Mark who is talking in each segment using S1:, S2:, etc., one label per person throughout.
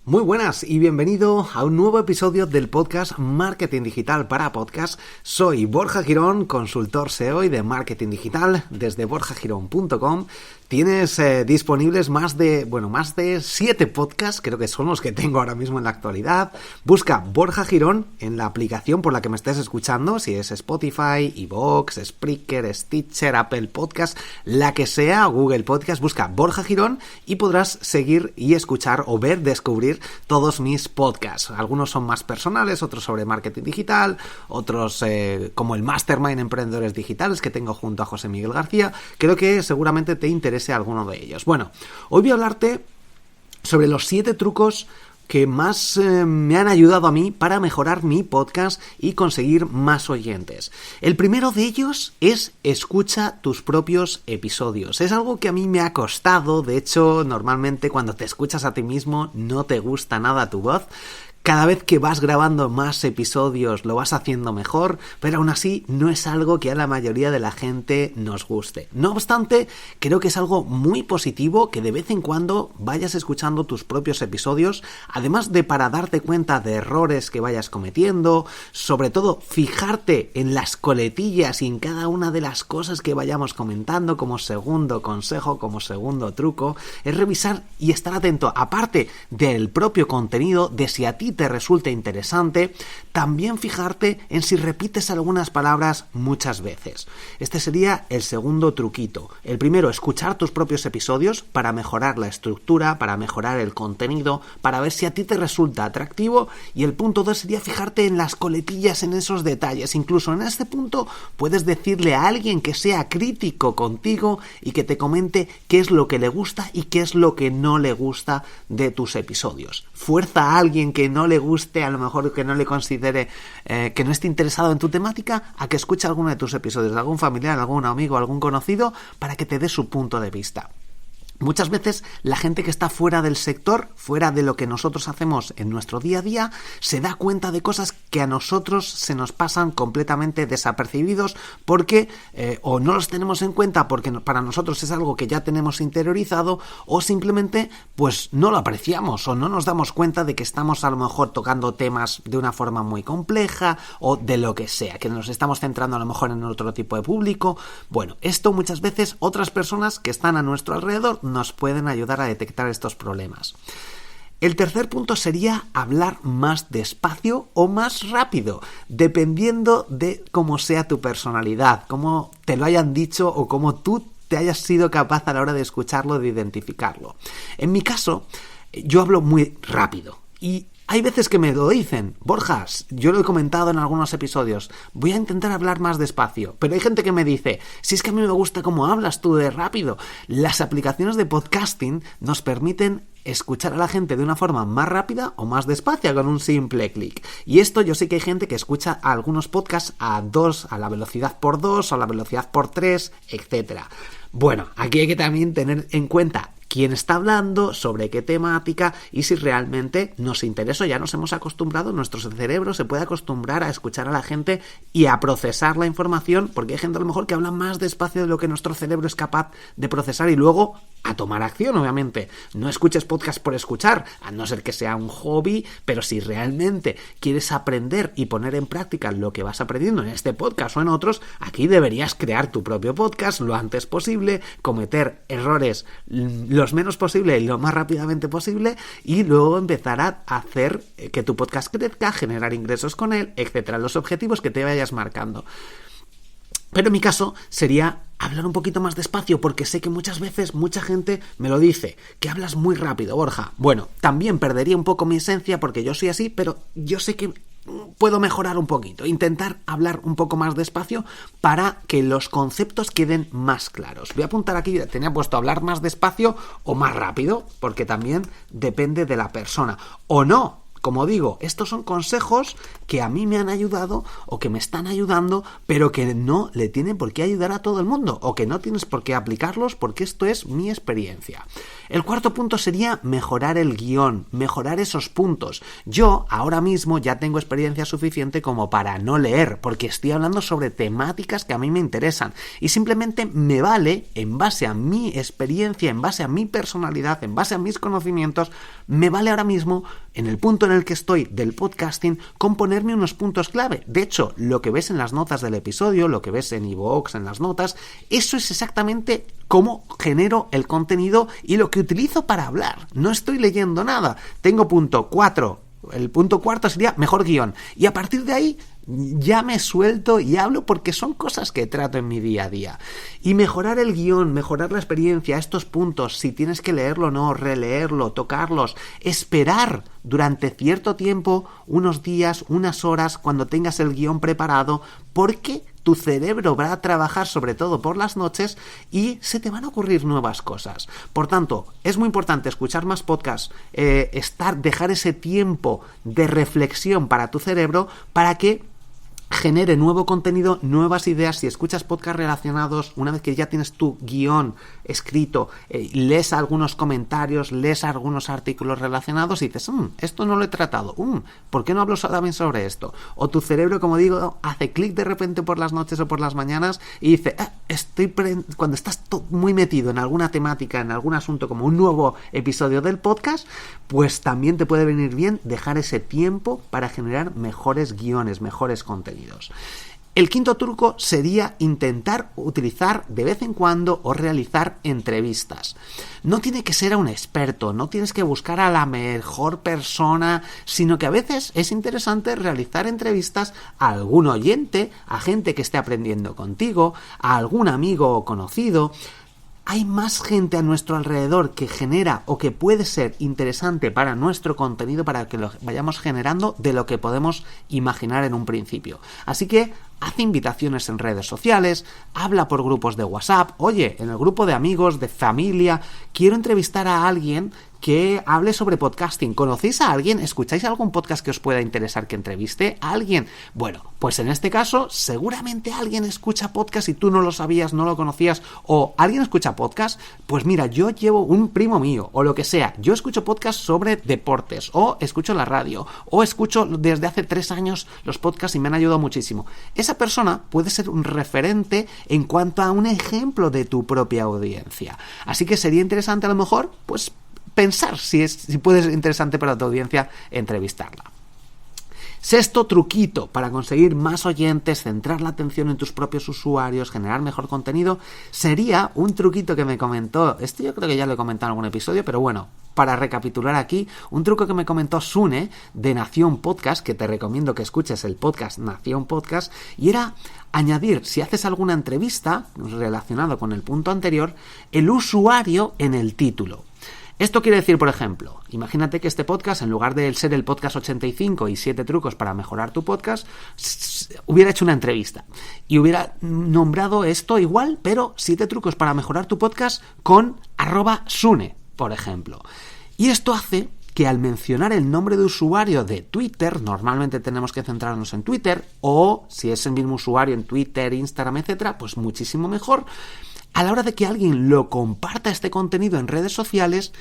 S1: Muy buenas y bienvenido a un nuevo episodio del podcast Marketing Digital para Podcast. Soy Borja Girón, consultor SEO y de Marketing Digital desde borjagirón.com. Tienes disponibles más de 7 podcasts, creo que son los que tengo ahora mismo en la actualidad. Busca Borja Girón en la aplicación por la que me estés escuchando, si es Spotify, iVoox, Spreaker, Stitcher, Apple Podcast, la que sea, Google Podcast. Busca Borja Girón y podrás seguir y escuchar o descubrir todos mis podcasts. Algunos son más personales, otros sobre marketing digital, otros como el Mastermind Emprendedores Digitales que tengo junto a José Miguel García. Creo que seguramente te interese alguno de ellos. Bueno, hoy voy a hablarte sobre los 7 trucos que más me han ayudado a mí para mejorar mi podcast y conseguir más oyentes. El primero de ellos es escucha tus propios episodios. Es algo que a mí me ha costado, de hecho, normalmente cuando te escuchas a ti mismo no te gusta nada tu voz. Cada vez que vas grabando más episodios lo vas haciendo mejor, pero aún así no es algo que a la mayoría de la gente nos guste. No obstante, creo que es algo muy positivo que de vez en cuando vayas escuchando tus propios episodios, además de para darte cuenta de errores que vayas cometiendo, sobre todo fijarte en las coletillas y en cada una de las cosas que vayamos comentando como segundo consejo, como segundo truco, es revisar y estar atento, aparte del propio contenido, de si a ti te resulta interesante, también fijarte en si repites algunas palabras muchas veces. Este sería el segundo truquito. El primero, escuchar tus propios episodios para mejorar la estructura, para mejorar el contenido, para ver si a ti te resulta atractivo. Y el punto 2 sería fijarte en las coletillas, en esos detalles. Incluso en este punto puedes decirle a alguien que sea crítico contigo y que te comente qué es lo que le gusta y qué es lo que no le gusta de tus episodios. Fuerza a alguien que no le guste, a lo mejor que no le considere, que no esté interesado en tu temática, a que escuche alguno de tus episodios, de algún familiar, algún amigo, algún conocido, para que te dé su punto de vista. Muchas veces la gente que está fuera del sector, fuera de lo que nosotros hacemos en nuestro día a día, se da cuenta de cosas que a nosotros se nos pasan completamente desapercibidos porque o no los tenemos en cuenta porque para nosotros es algo que ya tenemos interiorizado, o simplemente pues no lo apreciamos o no nos damos cuenta de que estamos a lo mejor tocando temas de una forma muy compleja o de lo que sea, que nos estamos centrando a lo mejor en otro tipo de público. Bueno, esto muchas veces otras personas que están a nuestro alrededor nos pueden ayudar a detectar estos problemas. El tercer punto sería hablar más despacio o más rápido, dependiendo de cómo sea tu personalidad, cómo te lo hayan dicho o cómo tú te hayas sido capaz a la hora de escucharlo, de identificarlo. En mi caso, yo hablo muy rápido y hay veces que me lo dicen, Borja, yo lo he comentado en algunos episodios, voy a intentar hablar más despacio, pero hay gente que me dice, si es que a mí me gusta cómo hablas tú de rápido. Las aplicaciones de podcasting nos permiten escuchar a la gente de una forma más rápida o más despacia con un simple clic. Y esto yo sé que hay gente que escucha a algunos podcasts a la velocidad por 2 o a la velocidad por 3, etcétera. Bueno, aquí hay que también tener en cuenta quién está hablando, sobre qué temática y si realmente nos interesa. Ya nos hemos acostumbrado, nuestro cerebro se puede acostumbrar a escuchar a la gente y a procesar la información, porque hay gente a lo mejor que habla más despacio de lo que nuestro cerebro es capaz de procesar y luego a tomar acción, obviamente. No escuches podcast por escuchar, a no ser que sea un hobby, pero si realmente quieres aprender y poner en práctica lo que vas aprendiendo en este podcast o en otros, aquí deberías crear tu propio podcast lo antes posible, cometer errores los menos posible y lo más rápidamente posible, y luego empezar a hacer que tu podcast crezca, generar ingresos con él, etcétera. Los objetivos que te vayas marcando. Pero en mi caso sería hablar un poquito más despacio, porque sé que muchas veces mucha gente me lo dice, que hablas muy rápido, Borja. Bueno, también perdería un poco mi esencia porque yo soy así, pero yo sé que puedo mejorar un poquito, intentar hablar un poco más despacio para que los conceptos queden más claros. Voy a apuntar aquí, tenía puesto hablar más despacio o más rápido, porque también depende de la persona. O no, como digo, estos son consejos que a mí me han ayudado o que me están ayudando, pero que no le tienen por qué ayudar a todo el mundo o que no tienes por qué aplicarlos porque esto es mi experiencia. El cuarto punto sería mejorar el guión, mejorar esos puntos. Yo ahora mismo ya tengo experiencia suficiente como para no leer, porque estoy hablando sobre temáticas que a mí me interesan y simplemente me vale, en base a mi experiencia, en base a mi personalidad, en base a mis conocimientos, me vale ahora mismo, en el punto en el que estoy del podcasting, con ponerme unos puntos clave. De hecho, lo que ves en las notas del episodio, lo que ves en iVoox, en las notas, eso es exactamente cómo genero el contenido y lo que utilizo para hablar. No estoy leyendo nada. Tengo punto 4. El punto cuarto sería mejor guión. Y a partir de ahí ya me suelto y hablo porque son cosas que trato en mi día a día. Y mejorar el guión, mejorar la experiencia, estos puntos, si tienes que leerlo o no, releerlo, tocarlos, esperar durante cierto tiempo, unos días, unas horas, cuando tengas el guión preparado, porque tu cerebro va a trabajar sobre todo por las noches y se te van a ocurrir nuevas cosas. Por tanto, es muy importante escuchar más podcasts, dejar ese tiempo de reflexión para tu cerebro para que genere nuevo contenido, nuevas ideas. Si escuchas podcasts relacionados, una vez que ya tienes tu guión escrito, lees algunos comentarios, lees algunos artículos relacionados y dices, esto no lo he tratado, ¿por qué no hablo también sobre esto? O tu cerebro, como digo, hace clic de repente por las noches o por las mañanas y dice, cuando estás muy metido en alguna temática, en algún asunto, como un nuevo episodio del podcast, pues también te puede venir bien dejar ese tiempo para generar mejores guiones, mejores contenidos. El quinto truco sería intentar utilizar de vez en cuando o realizar entrevistas. No tiene que ser a un experto, no tienes que buscar a la mejor persona, sino que a veces es interesante realizar entrevistas a algún oyente, a gente que esté aprendiendo contigo, a algún amigo o conocido. Hay más gente a nuestro alrededor que genera o que puede ser interesante para nuestro contenido, para que lo vayamos generando, de lo que podemos imaginar en un principio. Así que haz invitaciones en redes sociales, habla por grupos de WhatsApp. Oye, en el grupo de amigos, de familia, quiero entrevistar a alguien que hable sobre podcasting. ¿Conocéis a alguien? ¿Escucháis algún podcast que os pueda interesar que entreviste a alguien? Bueno, pues en este caso seguramente alguien escucha podcast y tú no lo sabías, no lo conocías, o alguien escucha podcast. Pues mira, yo llevo un primo mío o lo que sea, yo escucho podcast sobre deportes, o escucho la radio, o escucho desde hace 3 años los podcasts y me han ayudado muchísimo. Esa persona puede ser un referente en cuanto a un ejemplo de tu propia audiencia. Así que sería interesante a lo mejor, pues, pensar si puede ser interesante para tu audiencia entrevistarla. Sexto truquito para conseguir más oyentes, centrar la atención en tus propios usuarios, generar mejor contenido, sería un truquito que me comentó, yo creo que ya lo he comentado en algún episodio, pero bueno, para recapitular aquí, un truco que me comentó Sune de Nación Podcast, que te recomiendo que escuches el podcast Nación Podcast, y era añadir, si haces alguna entrevista relacionada con el punto anterior, el usuario en el título. Esto quiere decir, por ejemplo, imagínate que este podcast, en lugar de ser el podcast 85 y 7 trucos para mejorar tu podcast, hubiera hecho una entrevista y hubiera nombrado esto igual, pero 7 trucos para mejorar tu podcast con @Sune, por ejemplo. Y esto hace que al mencionar el nombre de usuario de Twitter, normalmente tenemos que centrarnos en Twitter, o si es el mismo usuario en Twitter, Instagram, etcétera, pues muchísimo mejor. A la hora de que alguien lo comparta este contenido en redes sociales,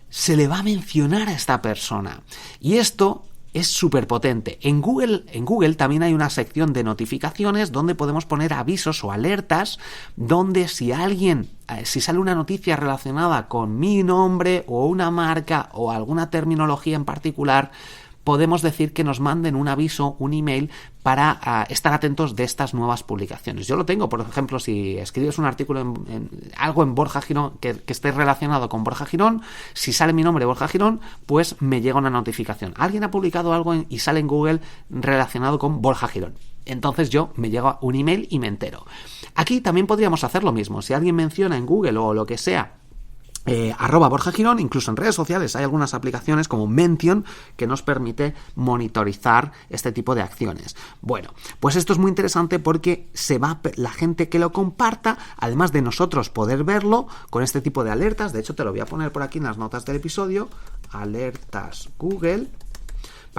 S1: se le va a mencionar a esta persona. Y esto es súper potente. En Google también hay una sección de notificaciones donde podemos poner avisos o alertas, donde si sale una noticia relacionada con mi nombre o una marca o alguna terminología en particular, podemos decir que nos manden un aviso, un email, para estar atentos de estas nuevas publicaciones. Yo lo tengo, por ejemplo, si escribes un artículo algo en Borja Girón que esté relacionado con Borja Girón, si sale mi nombre Borja Girón, pues me llega una notificación. Alguien ha publicado algo y sale en Google relacionado con Borja Girón. Entonces me llega un email y me entero. Aquí también podríamos hacer lo mismo. Si alguien menciona en Google o lo que sea @Borja Girón, incluso en redes sociales hay algunas aplicaciones como Mention que nos permite monitorizar este tipo de acciones. Bueno, pues esto es muy interesante porque la gente que lo comparta, además de nosotros poder verlo con este tipo de alertas. De hecho, te lo voy a poner por aquí en las notas del episodio, alertas Google,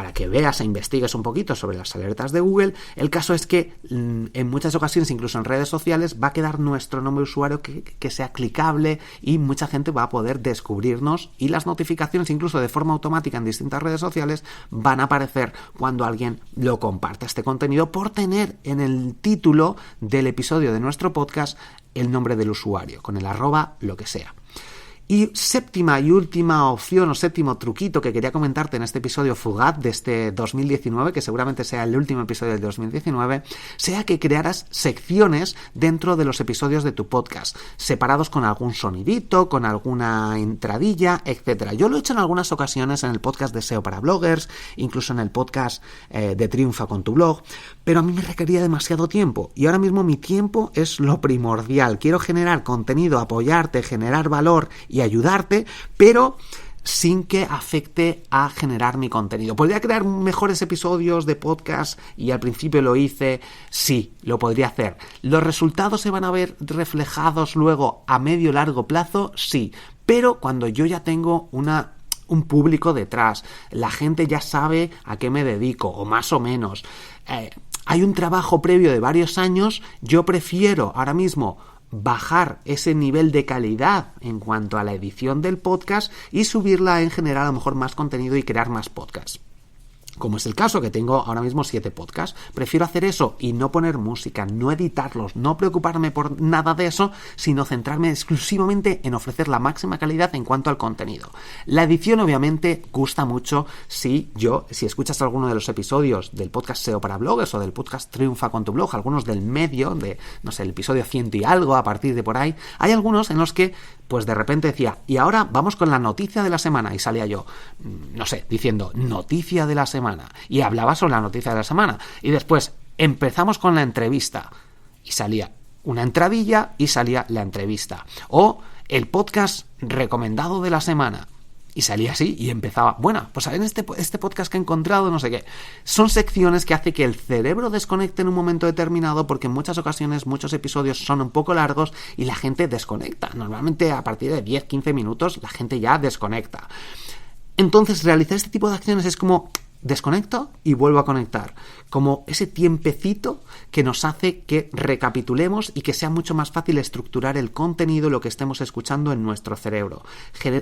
S1: para que veas e investigues un poquito sobre las alertas de Google. El caso es que en muchas ocasiones, incluso en redes sociales, va a quedar nuestro nombre de usuario que sea clicable y mucha gente va a poder descubrirnos, y las notificaciones, incluso de forma automática en distintas redes sociales, van a aparecer cuando alguien lo comparte este contenido por tener en el título del episodio de nuestro podcast el nombre del usuario, con el @ lo que sea. Y séptima y última opción o séptimo truquito que quería comentarte en este episodio fugaz de este 2019, que seguramente sea el último episodio del 2019, sea que crearas secciones dentro de los episodios de tu podcast, separados con algún sonidito, con alguna entradilla, etc. Yo lo he hecho en algunas ocasiones en el podcast de SEO para bloggers, incluso en el podcast de Triunfa con tu blog, pero a mí me requería demasiado tiempo, y ahora mismo mi tiempo es lo primordial. Quiero generar contenido, apoyarte, generar valor y ayudarte, pero sin que afecte a generar mi contenido. ¿Podría crear mejores episodios de podcast? Y al principio lo hice. Sí, lo podría hacer. ¿Los resultados se van a ver reflejados luego a medio largo plazo? Sí, pero cuando yo ya tengo un público detrás, la gente ya sabe a qué me dedico, o más o menos, hay un trabajo previo de varios años, yo prefiero ahora mismo bajar ese nivel de calidad en cuanto a la edición del podcast y subirla en general, a lo mejor más contenido y crear más podcasts. Como es el caso que tengo ahora mismo 7 podcasts, prefiero hacer eso y no poner música, no editarlos, no preocuparme por nada de eso, sino centrarme exclusivamente en ofrecer la máxima calidad en cuanto al contenido. La edición obviamente gusta mucho si escuchas alguno de los episodios del podcast SEO para bloggers o del podcast Triunfa con tu blog, algunos del medio, de, no sé, el episodio 100 y algo, a partir de por ahí, hay algunos en los que pues de repente decía, y ahora vamos con la noticia de la semana, y salía yo, no sé, diciendo noticia de la semana, y hablaba sobre la noticia de la semana, y después empezamos con la entrevista, y salía una entradilla y salía la entrevista, o el podcast recomendado de la semana, y salía así y empezaba, bueno, pues en este podcast que he encontrado, no sé qué. Son secciones que hace que el cerebro desconecte en un momento determinado, porque en muchas ocasiones muchos episodios son un poco largos y la gente desconecta. Normalmente a partir de 10-15 minutos la gente ya desconecta. Entonces realizar este tipo de acciones es como desconecto y vuelvo a conectar, como ese tiempecito que nos hace que recapitulemos y que sea mucho más fácil estructurar el contenido, lo que estemos escuchando en nuestro cerebro.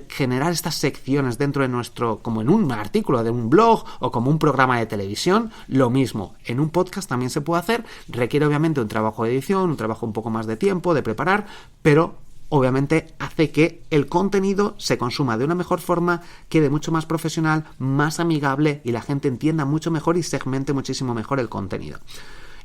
S1: Generar estas secciones dentro de nuestro, como en un artículo de un blog o como un programa de televisión, lo mismo. En un podcast también se puede hacer, requiere obviamente un trabajo de edición, un trabajo un poco más de tiempo, de preparar, pero obviamente hace que el contenido se consuma de una mejor forma, quede mucho más profesional, más amigable y la gente entienda mucho mejor y segmente muchísimo mejor el contenido.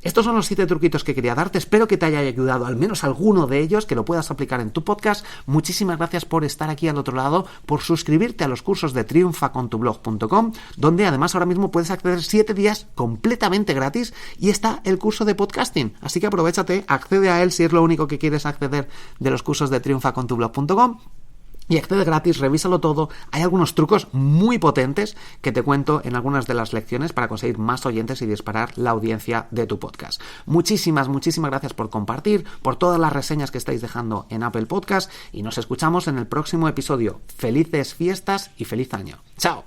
S1: Estos son los 7 truquitos que quería darte. Espero que te haya ayudado al menos alguno de ellos, que lo puedas aplicar en tu podcast. Muchísimas gracias por estar aquí al otro lado, por suscribirte a los cursos de triunfacontublog.com, donde además ahora mismo puedes acceder 7 días completamente gratis y está el curso de podcasting. Así que aprovéchate, accede a él si es lo único que quieres acceder de los cursos de triunfacontublog.com. Y accede gratis, revísalo todo. Hay algunos trucos muy potentes que te cuento en algunas de las lecciones para conseguir más oyentes y disparar la audiencia de tu podcast. Muchísimas gracias por compartir, por todas las reseñas que estáis dejando en Apple Podcast, y nos escuchamos en el próximo episodio. Felices fiestas y feliz año. ¡Chao!